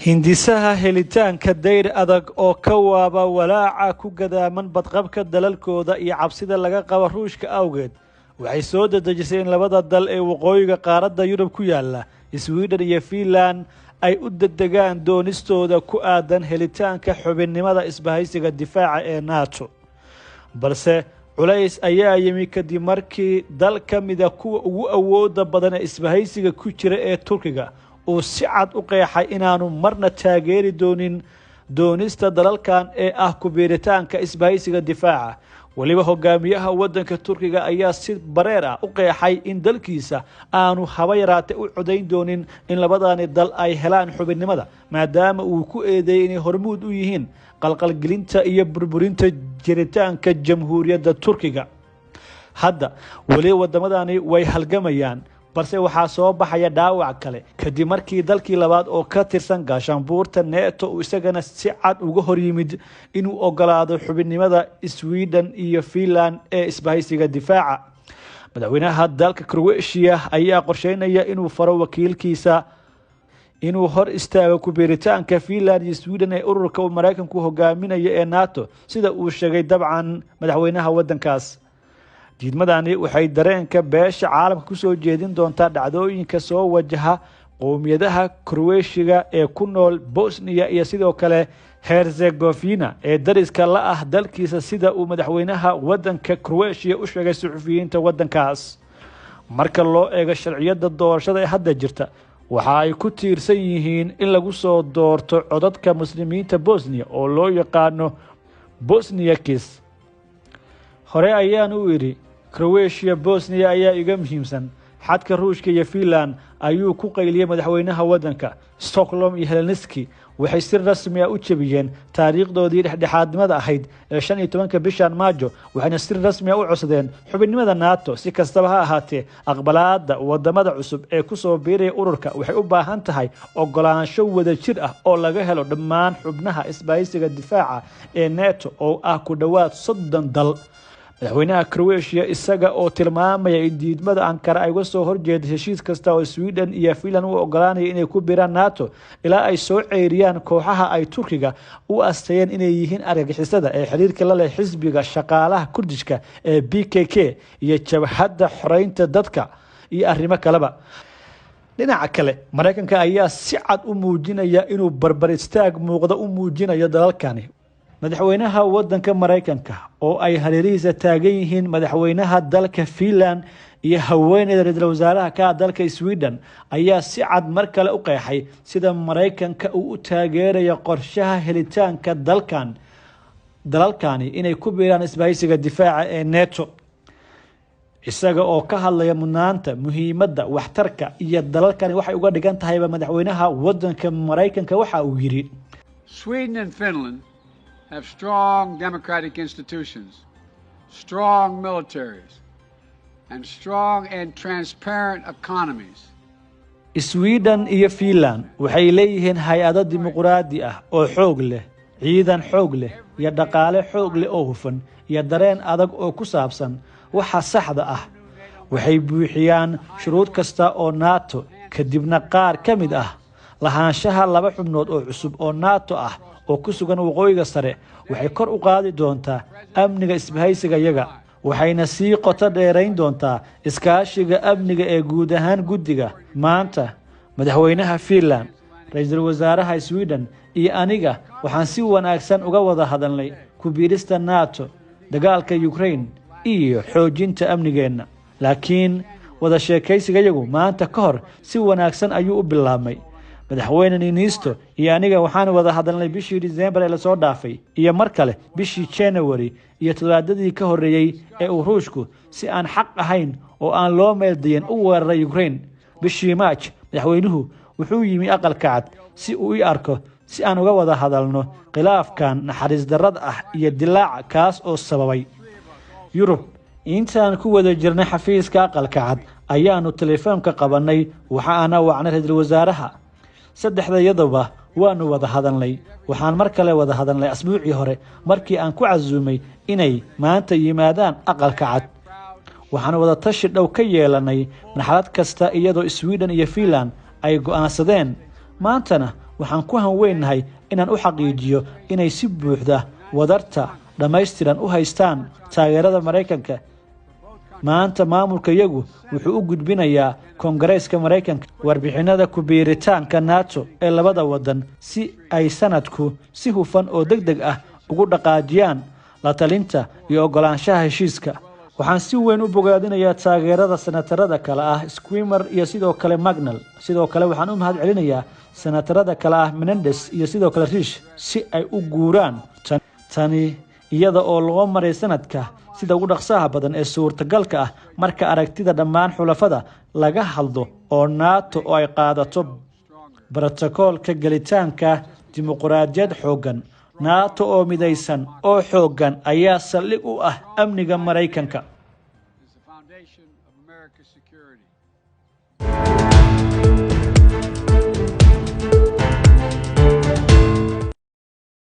hindisaha helitaanka dayr adag oo ka waaba walaaca ku gadaaman badqabka dalalkooda iyo cabsida laga qabo ruushka awgeed waxay soo dedejisay in labada dal ee waqooyiga qaaradda Yurub ku yaala Sweden iyo Finland ay u dedegaan doonistooda ku aadan helitaanka xubinnimada isbahaysiga difaaca ee NATO balse culays ayaa yimi kadib markii dal ka mid ah kuwa ugu awooda badan ee isbahaysiga ku jira ee Turkiga oo si cad u qeexay inaanu marna taageeri doonin doonista dalalkan ee ah ku biiritaanka isbahaysiga difaaca waliba hogaamiyaha wadanka Turkiga ayaa si bareer ah u qeexay in dalkiisa aanu haba yaraatee u codayn doonin in labadani dal ay helaan xubinnimada maadaama uu ku eedeeyay inay hormuud u yihiin qalqalgelinta iyo burburinta jiritaanka jamhuuriyadda Turkiga hadda wali wadamadani way halgamayaan balse waxaa soo baxaya dhaawac kale kadib markii dalkii labaad oo ka tirsan gaashaanbuurta NATO uu isagana si cad uga hor yimid inuu ogolaado xubinnimada Sweden iyo Finland ee isbahaysiga difaaca madaxweynaha dalka Croatia ayaa qorsheynaya inuu faro wakiilkiisa inuu hor istaago ku biiritaanka Finland iyo Sweden ee ururka uu Mareykanku hogaaminayo ee NATO sida uu sheegay dabcan madaxweynaha wadankaas diidmadani waxay dareenka beesha caalamka ku soo jeedin doontaa dhacdooyinka soo wajaha qowmiyadaha Croatia ee ku nool Bosnia iyo sidoo kale Herzegovina ee dariska la ah dalkiisa sida uu madaxweynaha wadanka Croatia u sheegay suxufiyiinta wadankaas marka loo eego sharciyada doorashada ee hadda jirta waxa ay ku tiirsan yihiin in lagu soo doorto codadka muslimiinta Bosnia oo loo yaqaano Bosniakis hore ayaan u iri Croatia Bosnia ayaa iga muhiimsan xadka Ruushka iyo Finland ayuu ku qayliyay madaxweynaha wadanka Stockholm iyo Helsinki waxay si rasmi ah u jabiyeen taariikhdoodii dhexdhexaadnimada ahayd ee 15 bishan Maajo waxayna si rasmi ah u codsadeen xubinnimada NATO si kastaba ha ahaatee aqbalaadda wadamada cusub ee ku soo biiray ururka waxay u baahan tahay ogolaansho wada jir ah oo laga helo dhammaan xubnaha isbahaysiga difaaca ee NATO oo ah ku dhawaad 30 dal madaxweynaha Croatia isaga oo tilmaamaya in diidmada Ankara ay uga soo horjeedo heshiis kasta oo Sweden iyo Finland u ogolaanayeen inay ku biiraan NATO ilaa ay soo ceyriyaan kooxaha ay Turkiga u asteeyeen inay yihiin argagixisada ee xiriirka la leh xisbiga shaqaalaha Kurdishka ee PKK iyo jabhadda xoreynta dadka iyo arrimo kaleba dhinaca kale Mareykanka ayaa si cad u muujinaya inuu barbar istaag muuqda u muujinayo dalalkani madaxweynaha wadanka Mareykanka oo ay hareerihiisa taagan yihiin madaxweynaha dalka Finland iyo haweeneyda ra'iisul wasaaraha ka dalka Sweden ayaa si cad mar kale u qeexay sida Mareykanka uu u taageerayo qorshaha helitaanka dalalkani inay ku biiraan isbahaysiga difaaca ee NATO isaga oo ka hadlaya mudnaanta muhiimadda waxtarka iyo dalalkani waxay uga dhigan tahay madaxweynaha wadanka Mareykanka waxa uu yiri Sweden and Finland have strong democratic institutions, strong militaries, and strong and transparent economies. Sweden iyo Finland waxay leeyihiin hay'ado dimuqraadi ah oo xoog leh, ciidan xoog leh, iyo dhaqaale xoog leh oo hufan, iyo dareen adag oo ku saabsan waxa saxda ah. Waxay buuxiyaan shuruud kasta oo NATO kadibna qaar ka mid ah lahaanshaha laba xubnood oo cusub oo NATO ah oo ku sugan waqooyiga sare waxay kor u qaadi doontaa amniga isbahaysiga yaga waxayna sii qoto dheerayn doontaa iskaashiga amniga ee guud ahaan guddiga maanta madaxweynaha Finland ra'iisul wasaaraha Sweden iyo aniga waxaan si wanaagsan uga wada hadalnay ku biirista NATO dagaalka Ukraine iyo xoojinta amnigeena laakiin wada sheekaysiga yagu maanta ka hor si wanaagsan ayuu u bilaabmay madaxweyne Niinisto iyo aniga waxaan wada hadalnay bishii December ee la soo dhaafay iyo mar kale bishii January iyo toddobaadadii ka horeeyay ee uu Ruushku si aan xaq ahayn oo aan loo meeldayn u weeraray Ukraine bishii March madaxweynuhu wuxuu yimi aqalka cad si uu u arko si aan uga wada hadalno khilaafkan naxariis darrada ah iyo dilaaca kaas oo sababay Yurub intaan ku wada jirnay xafiiska aqalka cad ayaanu telefoonka qabanay waxa aan wacnay ra'iisul wasaaraha saddexdayadaba waanu wada hadalnay waxaan mar kale wada hadalnay asbuucii hore markii aan ku casuumay inay maanta yimaadaan aqalka cad waxaan wada tashi dhow ka yeelanay marxalad kasta iyadoo Sweden iyo Finland ay go'aansadeen maantana waxaan ku hanweynahay inaan u xaqiijiyo inay si buuxda wadarta dhammaystiran u haystaan taageerada Mareykanka. maanta maamulka iyagu wuxuu u gudbinayaa Koongareeska Mareykanka warbixinada ku biiritaanka NATO ee labada wadan si ay sanadku si hufan oo degdeg ah ugu dhaqaajiyaan la talinta iyo ogolaanshaha heshiiska. waxaan si weyn u bogaadinayaa taageerada senatarada kale ah Schumer iyo sidoo kale McConnell. sidoo kale waxaan u mahadcelinayaa senatarada kale ah Menendez iyo sidoo kale Risch si ay u guuraan tani iyada oo loo maray sanadka sida ugu dhaqsaha badan ee suurtagalka ah marka aragtida dhammaan xulafada laga hadlo oo NATO oo ay qaadato brotokoolka gelitaanka dimuqraadiyad xoogan. NATO oo midaysan oo xoogan ayaa saldhig u ah amniga Mareykanka. is the foundation of America's security.